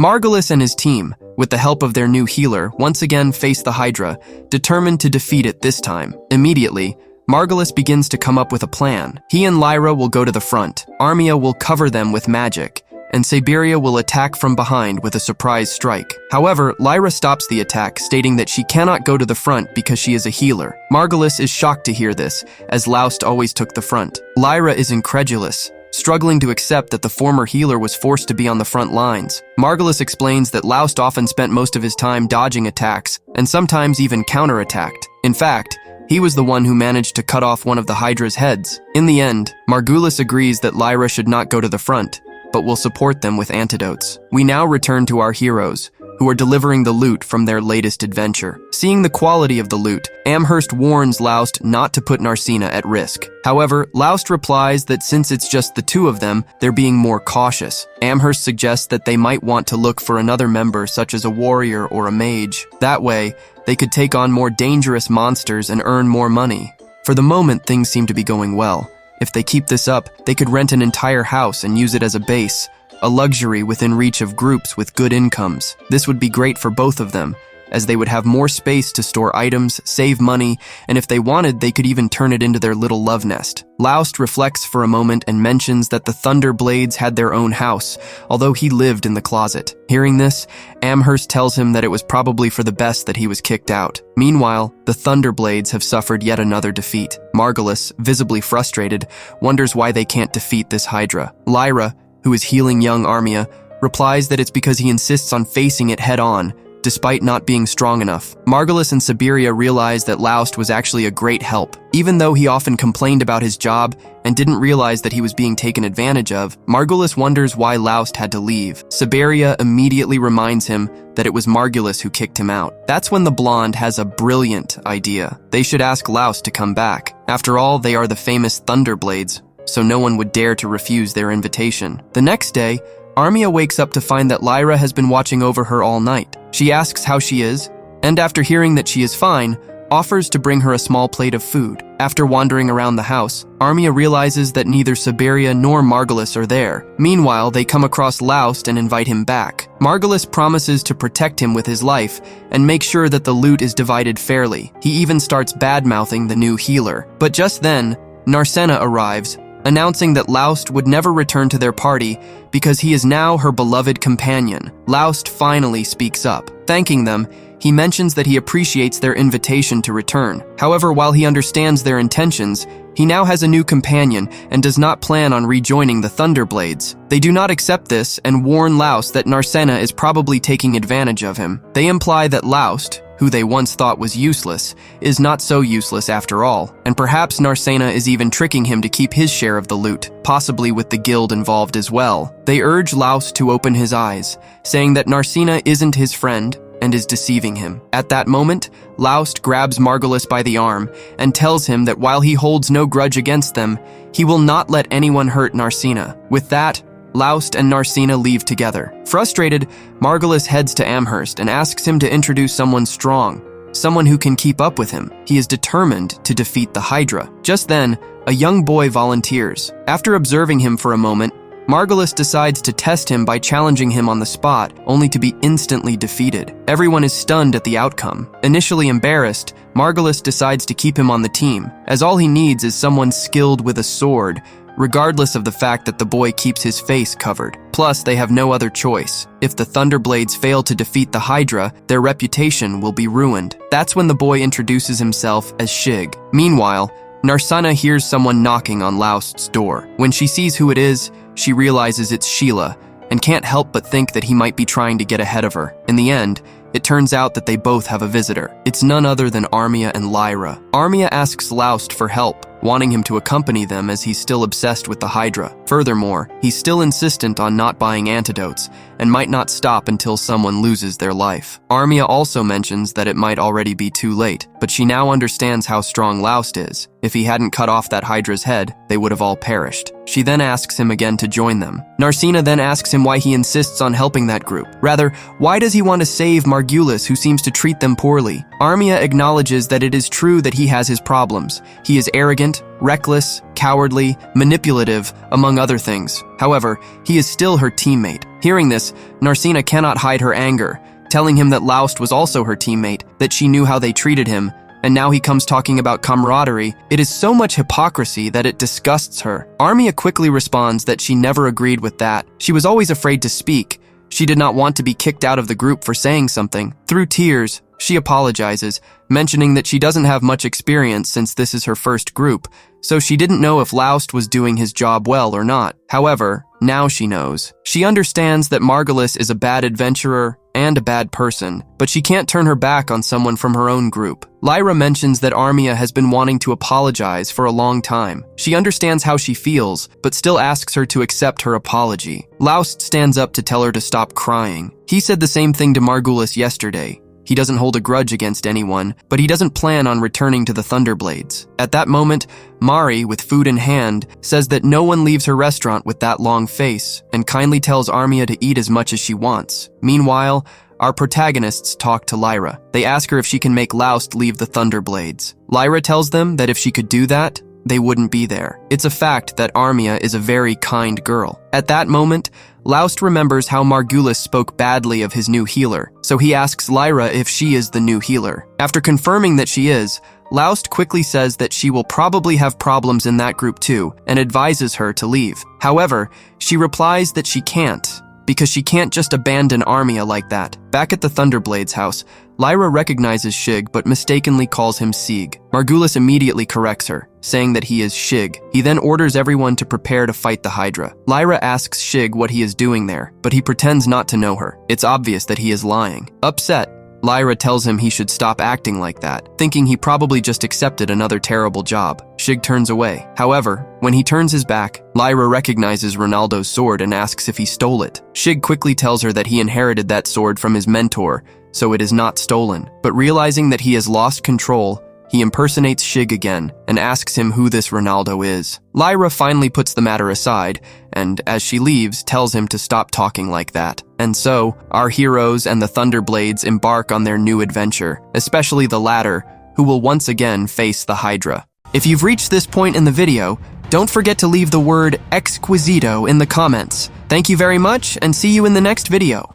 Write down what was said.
Margulis and his team, with the help of their new healer, once again face the Hydra, determined to defeat it this time. Immediately, Margulis begins to come up with a plan. He and Lyra will go to the front, Armia will cover them with magic, and Siberia will attack from behind with a surprise strike. However, Lyra stops the attack, stating that she cannot go to the front because she is a healer. Margulis is shocked to hear this, as Laust always took the front. Lyra is incredulous, struggling to accept that the former healer was forced to be on the front lines. Margulis explains that Laust often spent most of his time dodging attacks, and sometimes even counterattacked. In fact, he was the one who managed to cut off one of the Hydra's heads. In the end, Margulis agrees that Lyra should not go to the front, but will support them with antidotes. We now return to our heroes, who are delivering the loot from their latest adventure. Seeing the quality of the loot, Amherst warns Laust not to put Narcina at risk. However, Laust replies that since it's just the two of them, they're being more cautious. Amherst suggests that they might want to look for another member, such as a warrior or a mage. That way, they could take on more dangerous monsters and earn more money. For the moment, things seem to be going well. If they keep this up, they could rent an entire house and use it as a base, a luxury within reach of groups with good incomes. This would be great for both of them, as they would have more space to store items, save money, and if they wanted, they could even turn it into their little love nest. Laust reflects for a moment and mentions that the Thunderblades had their own house, although he lived in the closet. Hearing this, Amherst tells him that it was probably for the best that he was kicked out. Meanwhile, the Thunderblades have suffered yet another defeat. Margulis, visibly frustrated, wonders why they can't defeat this Hydra. Lyra, who is healing young Armia, replies that it's because he insists on facing it head-on, despite not being strong enough. Margulis and Siberia realize that Laust was actually a great help. Even though he often complained about his job and didn't realize that he was being taken advantage of, Margulis wonders why Laust had to leave. Siberia immediately reminds him that it was Margulis who kicked him out. That's when the blonde has a brilliant idea. They should ask Laust to come back. After all, they are the famous Thunderblades, so no one would dare to refuse their invitation. The next day, Armia wakes up to find that Lyra has been watching over her all night. She asks how she is, and after hearing that she is fine, offers to bring her a small plate of food. After wandering around the house, Armia realizes that neither Siberia nor Margulis are there. Meanwhile, they come across Laust and invite him back. Margulis promises to protect him with his life and make sure that the loot is divided fairly. He even starts bad-mouthing the new healer. But just then, Narcina arrives, announcing that Laust would never return to their party because he is now her beloved companion. Laust finally speaks up. Thanking them, he mentions that he appreciates their invitation to return. However, while he understands their intentions, he now has a new companion and does not plan on rejoining the Thunderblades. They do not accept this and warn Laust that Narcina is probably taking advantage of him. They imply that Laust, who they once thought was useless, is not so useless after all, and perhaps Narcina is even tricking him to keep his share of the loot, possibly with the guild involved as well. They urge Laust to open his eyes, saying that Narcina isn't his friend and is deceiving him. At that moment, Laust grabs Margulis by the arm and tells him that while he holds no grudge against them, he will not let anyone hurt Narcina. With that, Laust and Narcina leave together. Frustrated, Margulis heads to Amherst and asks him to introduce someone strong, someone who can keep up with him. He is determined to defeat the Hydra. Just then, a young boy volunteers. After observing him for a moment, Margulis decides to test him by challenging him on the spot, only to be instantly defeated. Everyone is stunned at the outcome. Initially embarrassed, Margulis decides to keep him on the team, as all he needs is someone skilled with a sword, regardless of the fact that the boy keeps his face covered. Plus, they have no other choice. If the Thunderblades fail to defeat the Hydra, their reputation will be ruined. That's when the boy introduces himself as Shig. Meanwhile, Narcina hears someone knocking on Laust's door. When she sees who it is, she realizes it's Sheila, and can't help but think that he might be trying to get ahead of her. In the end, it turns out that they both have a visitor. It's none other than Armia and Lyra. Armia asks Laust for help, wanting him to accompany them as he's still obsessed with the Hydra. Furthermore, he's still insistent on not buying antidotes and might not stop until someone loses their life. Armia also mentions that it might already be too late, but she now understands how strong Laust is. If he hadn't cut off that Hydra's head, they would have all perished. She then asks him again to join them. Narcina then asks him why he insists on helping that group. Rather, why does he want to save Margulis, who seems to treat them poorly? Armia acknowledges that it is true that he has his problems. He is arrogant, reckless, cowardly, manipulative, among other things. However, he is still her teammate. Hearing this, Narcina cannot hide her anger, telling him that Laust was also her teammate, that she knew how they treated him, and now he comes talking about camaraderie. It is so much hypocrisy that it disgusts her. Armia quickly responds that she never agreed with that. She was always afraid to speak. She did not want to be kicked out of the group for saying something. Through tears, she apologizes, mentioning that she doesn't have much experience since this is her first group, so she didn't know if Laust was doing his job well or not. However, now she knows. She understands that Margulis is a bad adventurer and a bad person, but she can't turn her back on someone from her own group. Lyra mentions that Armia has been wanting to apologize for a long time. She understands how she feels, but still asks her to accept her apology. Laust stands up to tell her to stop crying. He said the same thing to Margulis yesterday. He doesn't hold a grudge against anyone, but he doesn't plan on returning to the Thunderblades. At that moment, Mari, with food in hand, says that no one leaves her restaurant with that long face, and kindly tells Armia to eat as much as she wants. Meanwhile, our protagonists talk to Lyra. They ask her if she can make Laust leave the Thunderblades. Lyra tells them that if she could do that, they wouldn't be there. It's a fact that Armia is a very kind girl. At that moment, Laust remembers how Margulis spoke badly of his new healer, so he asks Lyra if she is the new healer. After confirming that she is, Laust quickly says that she will probably have problems in that group too, and advises her to leave. However, she replies that she can't, because she can't just abandon Armia like that. Back at the Thunderblades house, Lyra recognizes Shig but mistakenly calls him Sieg. Margulis immediately corrects her, saying that he is Shig. He then orders everyone to prepare to fight the Hydra. Lyra asks Shig what he is doing there, but he pretends not to know her. It's obvious that he is lying. Upset, Lyra tells him he should stop acting like that, thinking he probably just accepted another terrible job. Shig turns away. However, when he turns his back, Lyra recognizes Ronaldo's sword and asks if he stole it. Shig quickly tells her that he inherited that sword from his mentor, so it is not stolen. But realizing that he has lost control, he impersonates Shig again and asks him who this Ronaldo is. Lyra finally puts the matter aside, and as she leaves, tells him to stop talking like that. And so, our heroes and the Thunderblades embark on their new adventure, especially the latter, who will once again face the Hydra. If you've reached this point in the video, don't forget to leave the word Exquisito in the comments. Thank you very much, and see you in the next video.